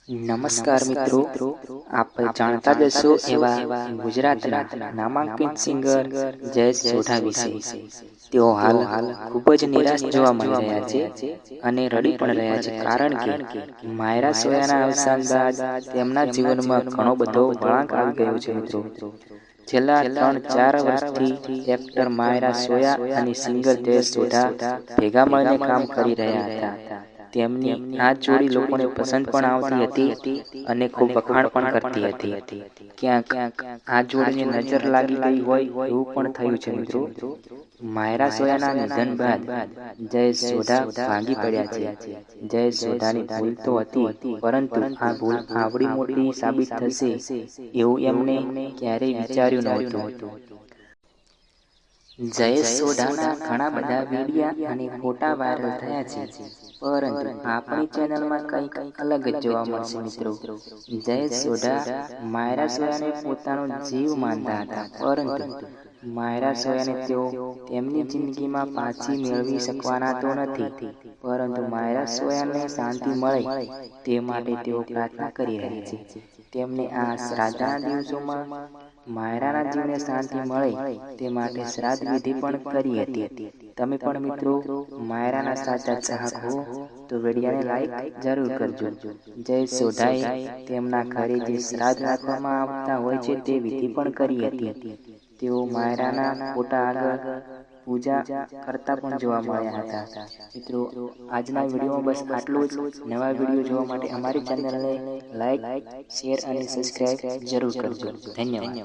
નમસ્કાર મિત્રો, આપ જાણતા જ હશો એવા ગુજરાતના નામાંકિત સિંગર જયેશ સોઢા વિશે. તેઓ હાલ ખૂબ જ નિરાશ જોવા મળી રહ્યા છે અને રડી પણ રહ્યા છે, કારણ કે માયરા સોયાના અવસાન બાદ તેમના જીવનમાં ઘણો બધો વળાંક આવી ગયો છે મિત્રો. છેલ્લા 3-4 વર્ષથી એક્ટર માયરા સોયા અને સિંગર જયેશ સોઢા ભેગા મળીને કામ કરી રહ્યા હતા. તેમની આ જોડી લોકોને પસંદ પણ આવતી હતી અને ખૂબ વખાણ પણ કરતી હતી. ક્યાંક આ જોડીને નજર લાગી ગઈ હોય એવું પણ થયું છે મિત્રો. માયરા સોયાના નિધન બાદ જયેશ સોઢા ભાંગી પડ્યા છે. જયેશ સોઢાની ભૂલ તો હતી, પરંતુ આ ભૂલ આવડી મોટી સાબિત થશે એવું એમને ક્યારેય વિચાર્યું નહોતું. જયેશ સોઢાના ઘણા બધા વિડીયા અને ફોટા વાયરલ થયા છે, પરંતુ આપણી ચેનલમાં કંઈક અલગ જ જોવા મળશે મિત્રો. જયેશ સોઢા માયરા સોયાને પોતાનો જીવ માનતા હતા, પરંતુ માયરા સોયાને તેઓ તેમની જિંદગીમાં પાછી મેળવી શકવાના તો નથી, પરંતુ માયરા સોયાને શાંતિ મળે તે માટે તેઓ પ્રાર્થના કરી રહ્યા છે. તેમને આ શ્રાદ્ધના દિવસોમાં માયરાના જીવને શાંતિ મળે તે માટે શ્રાદ્ધ વિધિ પણ કરી હતી. તમે પણ મિત્રો માયરાના સાચા ચાહક હો તો વિડીયોને લાઈક જરૂર કરજો. જયેશ સોઢાએ તેમના ઘરે જે શ્રાદ્ધ રાખવામાં આવતા હોય છે તે વિધિ પણ કરી હતી. તેઓ માયરાના ફોટા આગળ પૂજા કરતા પણ જોવા મળ્યા હતા. મિત્રો, આજના વિડીયોમાં બસ આટલું જ. નવા વિડીયો જોવા માટે અમારી ચેનલને લાઈક, શેર અને સબસ્ક્રાઈબ જરૂર કરજો. ધન્યવાદ.